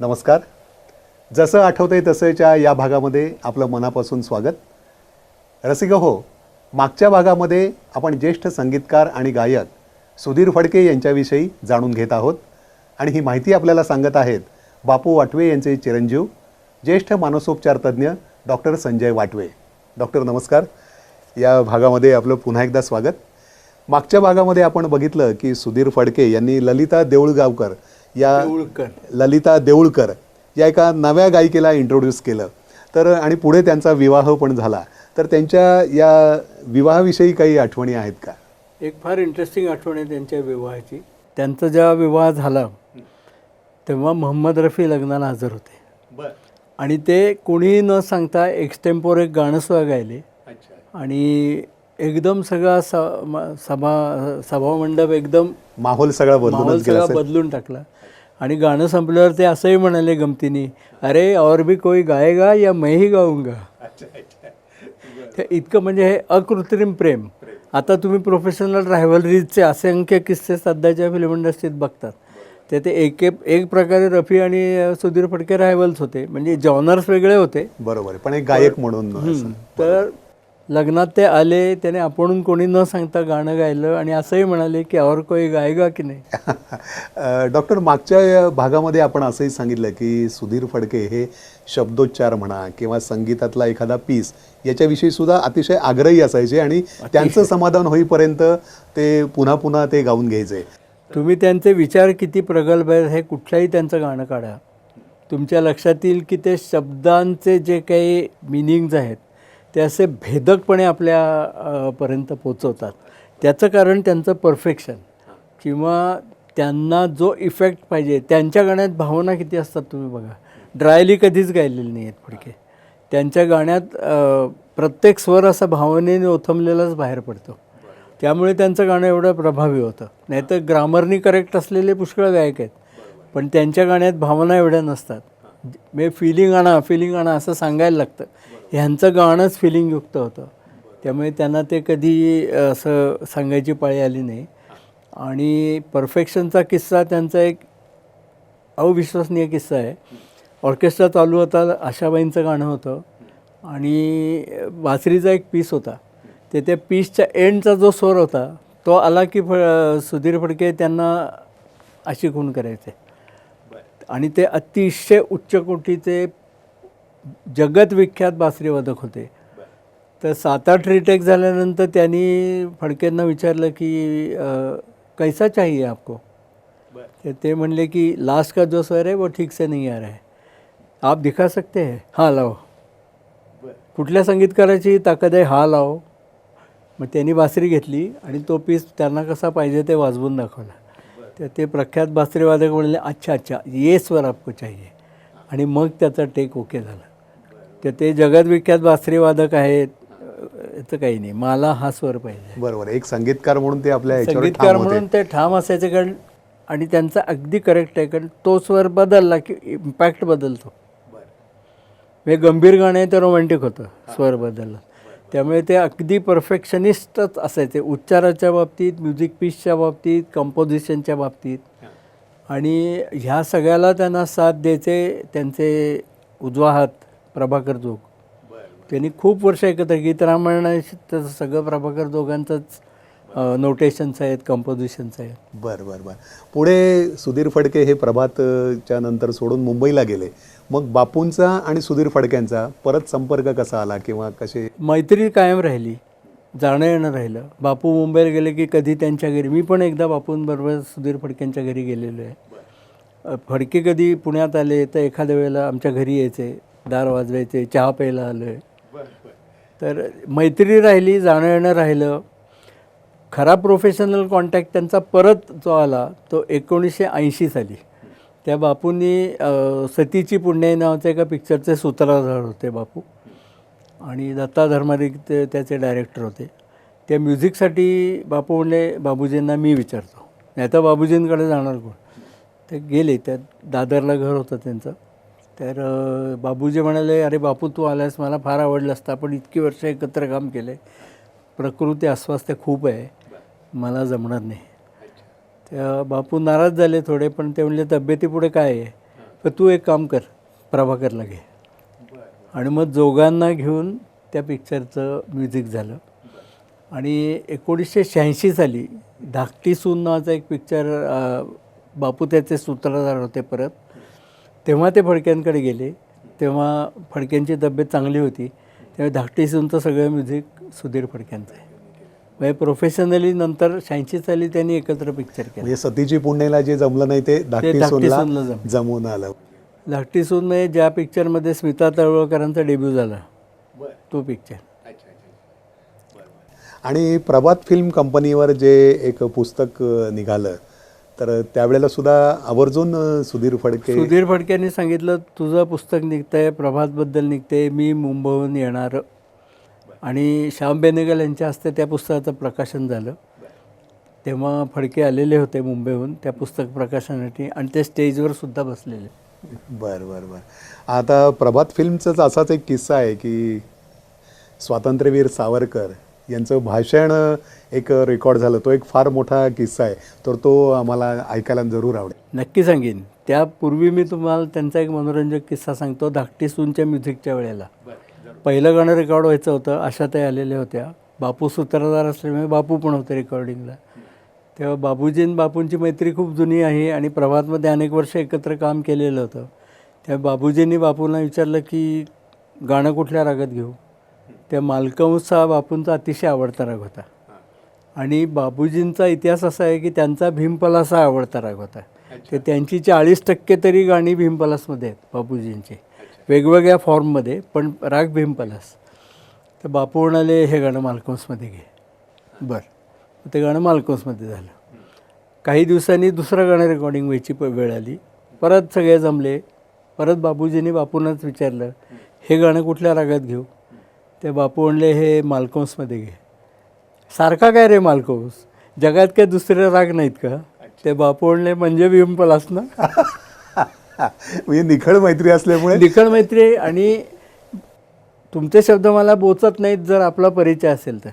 नमस्कार. जसं आठवतंय तसंच्या या भागामध्ये आपलं मनापासून स्वागत. रसिक हो, मागच्या भागामध्ये आपण ज्येष्ठ संगीतकार आणि गायक सुधीर फडके यांच्याविषयी जाणून घेत आहोत आणि ही माहिती आपल्याला सांगत आहेत बापू वाटवे यांचे चिरंजीव ज्येष्ठ मानसोपचार तज्ज्ञ डॉक्टर संजय वाटवे. डॉक्टर नमस्कार. या भागामध्ये आपलं पुन्हा एकदा स्वागत. मागच्या भागामध्ये आपण बघितलं की सुधीर फडके यांनी ललिता देऊळगावकर ललिता देऊळकर या एका नव्या गायिकेला इंट्रोड्यूस केलं, तर आणि पुढे त्यांचा विवाह पण झाला. तर त्यांच्या या विवाहाविषयी काही आठवणी आहेत का? एक फार इंटरेस्टिंग आठवण आहे त्यांच्या विवाहाची. त्यांचा जेव्हा विवाह झाला तेव्हा मोहम्मद रफी लग्नाला हजर होते आणि ते कोणीही न सांगता एक्सटेम्पोर एक गाणं सुद्धा गायले आणि एकदम सगळा सभामंडप एकदम माहोल सगळा बदलून टाकला. आणि गाणं संपल्यावर ते असंही म्हणाले गमतीने, अरे और भी कोई गाएगा या मैं ही गाऊंगा. इतकं म्हणजे हे अकृत्रिम प्रेम. आता तुम्ही प्रोफेशनल रायव्हलरीजचे असंख्य किस्से सध्याच्या फिल्म इंडस्ट्रीत बघतात. ते एक प्रकारे रफी आणि सुधीर फडके रायव्हल्स होते, म्हणजे जॉनर्स वेगळे होते. बरोबर, पण एक गायक म्हणून. तर लग्नात ते आले, त्याने आपण कोणी न सांगता गाणं गायलं आणि असंही म्हणाले की और कोई गायगा की नाही. डॉक्टर, मागच्या भागामध्ये आपण असंही सांगितलं की सुधीर फडके हे शब्दोच्चार म्हणा किंवा संगीतातला एखादा पीस याच्याविषयी सुद्धा अतिशय आग्रही असायचे आणि त्यांचं समाधान होईपर्यंत ते पुन्हा पुन्हा ते गाऊन घ्यायचे. तुम्ही त्यांचे विचार किती प्रगल्भ आहेत हे कुठल्याही त्यांचं गाणं काढा, तुमच्या लक्षात येईल की ते शब्दांचे जे काही मिनिंग्ज आहेत ते असे भेदकपणे आपल्यापर्यंत पोचवतात. त्याचं कारण त्यांचं परफेक्शन किंवा त्यांना जो इफेक्ट पाहिजे. त्यांच्या गाण्यात भावना किती असतात तुम्ही बघा. ड्रायली कधीच गायलेली नाही आहेत फडके. त्यांच्या गाण्यात प्रत्येक स्वर असा भावनेने ओथंबलेलाच बाहेर पडतो. त्यामुळे त्यांचं गाणं एवढं प्रभावी होतं. नाहीतर ग्रामरनी करेक्ट असलेले पुष्कळ गायक आहेत, पण त्यांच्या गाण्यात भावना एवढ्या नसतात. म्हणजे फिलिंग आणा असं सांगायला लागतं. ह्यांचं गाणंच फिलिंगयुक्त होतं, त्यामुळे त्यांना ते कधी असं सांगायची पाळी आली नाही. आणि परफेक्शनचा किस्सा त्यांचा एक अविश्वसनीय किस्सा आहे. ऑर्केस्ट्रा चालू होता, आशाबाईंचं गाणं होतं आणि बासरीचा एक पीस होता. ते त्या पीसच्या एंडचा जो स्वर होता तो आला की सुधीर फडके त्यांना अशी खूण करायचे आणि ते अतिशय उच्च कोटीचे जगतविख्यात बासरीवादक होते. तर 7-8 रिटेक झाल्यानंतर त्यांनी फडकेंना विचारलं की कैसा चाहिए आपको. ते म्हणले की लास्ट का जो स्वर है वो ठीक से नहीं आ रहा है, आप दिखा सकते हैं. हाँ लाओ. कुठल्या संगीतकाराची ताकद आहे, हा लाओ. मग त्यांनी बासरी घेतली आणि तो पीस त्यांना कसा पाहिजे ते वाजवून दाखवला. तर ते प्रख्यात बासरीवादक म्हणले अच्छा ये स्वर आपको चाहिए, आणि मग त्याचा टेक ओके झाला. तर ते जगतविख्यात बासरीवादक आहेत, याचं काही नाही, मला हा स्वर पाहिजे. बरोबर, एक संगीतकार म्हणून ते आपल्या संगीतकार म्हणून ते ठाम असायचे. कारण आणि त्यांचा अगदी करेक्ट आहे, कारण तो स्वर बदलला की इम्पॅक्ट बदलतो. म्हणजे गंभीर गाणं आहे तर रोमॅन्टिक होतं, स्वर बदलला. त्यामुळे ते अगदी परफेक्शनिस्टच असायचे उच्चाराच्या बाबतीत, म्युझिक पीसच्या बाबतीत, कंपोजिशनच्या बाबतीत. आणि ह्या सगळ्याला त्यांना साथ द्यायचे त्यांचे उजवा हात प्रभाकर जोग. त्यांनी खूप वर्ष एकत्र गीत रामायणाचं सगळं प्रभाकर जोगांचंच नोटेशन्स आहेत, कंपोजिशन्स आहेत. बरं. पुढे सुधीर फडके हे प्रभातच्या नंतर सोडून मुंबईला गेले. मग बापूंचा आणि सुधीर फडक्यांचा परत संपर्क कसा आला किंवा कसे? मैत्री कायम राहिली, जाणं येणं राहिलं. बापू मुंबईला गेले की कधी त्यांच्या घरी, मी पण एकदा बापूंबरोबर सुधीर फडक्यांच्या घरी गेलेलो आहे. फडके कधी पुण्यात आले तर एखाद्या वेळेला आमच्या घरी यायचे, दार वाजवायचे, चहा प्यायला आलो आहे. तर मैत्री राहिली, जाणं येणं राहिलं. खरा प्रोफेशनल कॉन्टॅक्ट त्यांचा परत जो आला तो 1980 साली. त्या बापूंनी सतीची पुण्य नावाच्या एका पिक्चरचे सूत्रधार होते बापू, आणि दत्ता धर्माधिक ते त्याचे डायरेक्टर होते. त्या म्युझिकसाठी बापू म्हणले बाबूजींना मी विचारतो, नाही तर बाबूजींकडे जाणार कोण. ते गेले, त्या दादरला घर होतं त्यांचं. तर बाबूजी म्हणाले, अरे बापू तू आलास, मला फार आवडलं असतं, आपण इतकी वर्ष एकत्र काम केले, प्रकृती अस्वास्थ्य खूप आहे, मला जमणार नाही. त्या बापू नाराज झाले थोडे, पण ते म्हणले तब्येतीपुढे काय आहे. तर तू एक काम कर, प्रभाकरला घे. आणि मग जोगांना घेऊन त्या पिक्चरचं म्युझिक झालं. आणि 1986 साली धाकटी सून नावाचा एक पिक्चर, बापू त्याचे सूत्रधार होते परत, तेव्हा ते फडक्यांकडे गेले. तेव्हा फडक्यांची तब्येत चांगली होती, तेव्हा धाकटी सूनचं सगळं म्युझिक सुधीर फडक्यांचं आहे. म्हणजे प्रोफेशनली नंतर 86 साली त्यांनी एकत्र पिक्चर केलं. म्हणजे सतीची पुण्याला जे जमलं नाही ते धाकटी धाकटी सूनला सूनला जमलं. जमून आलं. धाकटी सून म्हणजे ज्या पिक्चरमध्ये स्मिता तळवळकरांचा डेब्यू झाला तो पिक्चर. आणि प्रभात फिल्म कंपनीवर जे एक पुस्तक निघालं, तर त्यावेळेला सुद्धा आवर्जून सुधीर फडक्यांनी सांगितलं, तुझं पुस्तक निघतंय, प्रभातबद्दल निघते, मी मुंबईहून येणार. आणि श्याम बेनेगल यांच्या हस्ते त्या पुस्तकाचं प्रकाशन झालं. तेव्हा फडके आलेले होते मुंबईहून त्या पुस्तक प्रकाशनासाठी, आणि ते स्टेजवर सुद्धा बसलेले. बरं बरं बरं. आता प्रभात फिल्मचाच असाच एक किस्सा आहे की स्वातंत्र्यवीर सावरकर यांचं भाषण एक रेकॉर्ड झालं. तो एक फार मोठा किस्सा आहे, तर तो आम्हाला ऐकायला जरूर आवडेल. नक्की सांगेन. त्यापूर्वी मी तुम्हाला त्यांचा एक मनोरंजक किस्सा सांगतो. धाकटी सूनच्या म्युझिकच्या वेळेला पहिलं गाणं रेकॉर्ड व्हायचं होतं. आशाताई आलेल्या होत्या, बापू सूत्रधार असल्यामुळे बापू पण होते रेकॉर्डिंगला. तेव्हा बापूंची मैत्री खूप जुनी आहे आणि प्रभातमध्ये अनेक वर्ष एकत्र काम केलेलं होतं. तेव्हा बापूजींनी बापूंना विचारलं की गाणं कुठल्या रागात घेऊ. त्या मालकंस हा बापूंचा अतिशय आवडता राग होता. आणि बापूजींचा इतिहास असा आहे की त्यांचा भीमपलास हा आवडता राग होता. ते त्यांची 40% तरी गाणी भीमपलासमध्ये आहेत बापूजींची, वेगवेगळ्या फॉर्ममध्ये, पण राग भीमपलास. तर बापू म्हणाले, हे गाणं मालकंसमध्ये घे. बरं, ते गाणं मालकंसमध्ये झालं. काही दिवसांनी दुसरं गाणं रेकॉर्डिंग व्हायची वेळ आली. परत सगळे जमले. परत बापूजींनी बापूंनाच विचारलं, हे गाणं कुठल्या रागात घेऊ. ते बापू म्हणले, हे मालकंसमध्ये घे. सारखा काय रे मालकंस, जगात काय दुसरे राग नाहीत का. ते बापू म्हणले, म्हणजे भीमपलास ना. म्हणजे निखळ मैत्री असल्यामुळे. निखळ मैत्री. आणि तुमचे शब्द मला बोचत नाहीत जर आपला परिचय असेल तर.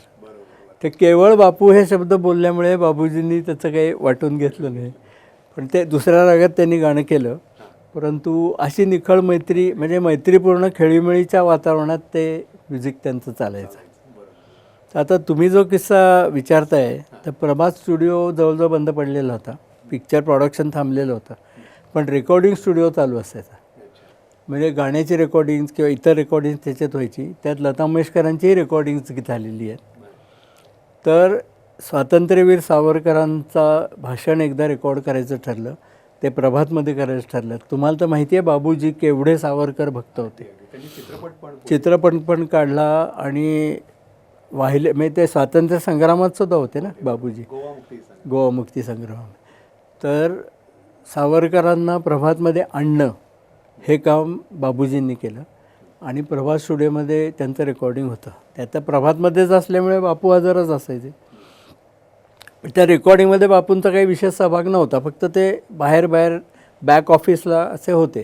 ते केवळ बापू हे शब्द बोलल्यामुळे बाबूजींनी त्याचं काही वाटून घेतलं नाही. पण ते दुसऱ्या रागात त्यांनी गाणं केलं. परंतु अशी निखळ मैत्री, म्हणजे मैत्रीपूर्ण खेळीमेळीच्या वातावरणात ते म्युझिक त्यांचं चालायचं. आता तुम्ही जो किस्सा विचारताय, तर प्रभात स्टुडिओ जवळजवळ बंद पडलेला होता. पिक्चर प्रोडक्शन थांबलेलं होतं, पण रेकॉर्डिंग स्टुडिओ चालू असायचा. म्हणजे गाण्याची रेकॉर्डिंग्स किंवा इतर रेकॉर्डिंग्स त्याच्यात व्हायची. त्यात लता मंगेशकरांचीही रेकॉर्डिंग्स झालेली आहेत. तर स्वातंत्र्यवीर सावरकरांचा भाषण एकदा रेकॉर्ड करायचं ठरलं, ते प्रभातमध्ये करायचं ठरलं. तुम्हाला तर माहिती आहे बाबूजी केवढे सावरकर भक्त होते. चित्रपट पण काढला आणि वाहिले, म्हणजे ते स्वातंत्र्य संग्रामात सुद्धा होते ना बाबूजी, गोवा मुक्ती संग्राम. तर सावरकरांना प्रभातमध्ये आणणं हे काम बाबूजींनी केलं. आणि प्रभात स्टुडिओमध्ये त्यांचं रेकॉर्डिंग होतं. त्यात प्रभातमध्येच असल्यामुळे बापू हजरच असायचे. त्या रेकॉर्डिंगमध्ये बापूंचा काही विशेष सहभाग नव्हता, फक्त ते बाहेर बॅक ऑफिसला असे होते.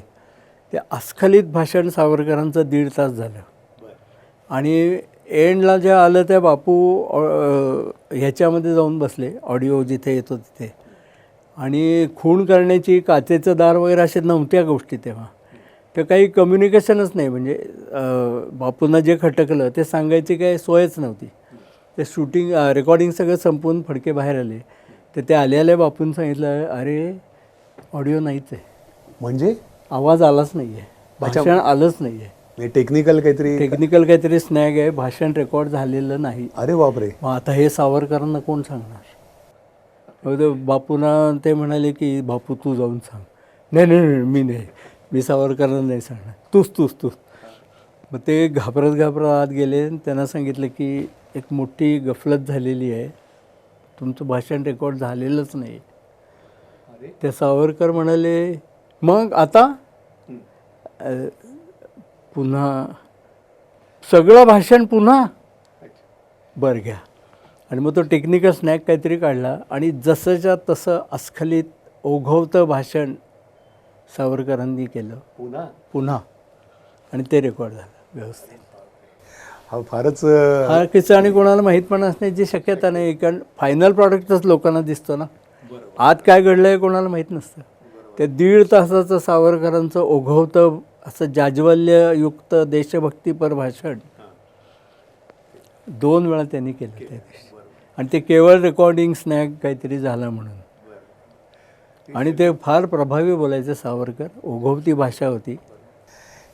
ते अस्खलित भाषण सावरकरांचं 1.5 तास झालं. आणि एंडला जे आलं त्या बापू ह्याच्यामध्ये जाऊन बसले, ऑडिओ जिथे येतो तिथे. आणि खून करण्याची, काचेचं दार वगैरे अशा नव्हत्या गोष्टी तेव्हा. ते काही कम्युनिकेशनच नाही. म्हणजे बापूंना जे खटकलं ते सांगायची काही सोयच नव्हती. ते शूटिंग रेकॉर्डिंग सगळं संपवून फडके बाहेर आले. तर ते आले बापून सांगितलं, अरे ऑडिओ नाहीच आहे. म्हणजे आवाज आलाच नाही आहे, भाषण आलंच नाही आहे. टेक्निकल काहीतरी स्नॅग आहे, भाषण रेकॉर्ड झालेलं नाही. अरे बापरे. मग आता हे सावरकरांना कोण सांगणार. बापूंना ते म्हणाले की बापू तू जाऊन सांग. नाही, मी सावरकरांना नाही सांगणार, तूच. मग ते घाबरत आत गेले. त्यांना सांगितलं की एक मोठी गफलत झालेली आहे, तुमचं भाषण रेकॉर्ड झालेलंच नाही. ते सावरकर म्हणाले, मग आता पुन्हा सगळं भाषण पुन्हा. बरं घ्या. आणि मग तो टेक्निकल स्नॅक काहीतरी काढला आणि जसंच्या तसं अस्खलित ओघवतं भाषण सावरकरांनी केलं पुन्हा. आणि ते रेकॉर्ड झालं व्यवस्थित. हा फारच हा किस्सा. आणि कोणाला माहीत पण असण्याची शक्यता नाही, कारण फायनल प्रॉडक्टच लोकांना दिसतो ना. आत काय घडलं आहे कोणाला माहीत नसतं. ते 1.5 तासाचं सावरकरांचं ओघवतं असं जाज्वल्ययुक्त देशभक्तीपर भाषण 2 वेळा त्यांनी केलं त्या दिवशी. आणि ते केवळ रेकॉर्डिंग्स नाही काहीतरी झालं म्हणून. आणि ते फार प्रभावी बोलायचे सावरकर, ओघवती भाषा होती.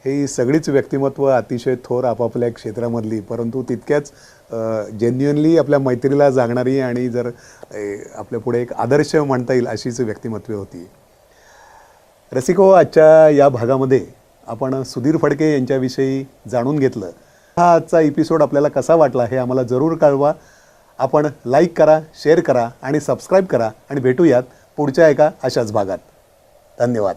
ही सगळीच व्यक्तिमत्व अतिशय थोर आपापल्या क्षेत्रामधली, परंतु तितक्याच जेन्युअनली आपल्या मैत्रीला जागणारी आणि जर आपल्या पुढे एक आदर्श म्हणता येईल अशीच व्यक्तिमत्वे होती. रसिको, आजच्या या भागामध्ये आपण सुधीर फडके यांच्याविषयी जाणून घेतलं. हा आजचा एपिसोड आपल्याला कसा वाटला हे आम्हाला जरूर कळवा. आपण लाईक करा, शेअर करा आणि सबस्क्राईब करा आणि भेटूयात पुढच्या एका अशाच भागात. धन्यवाद.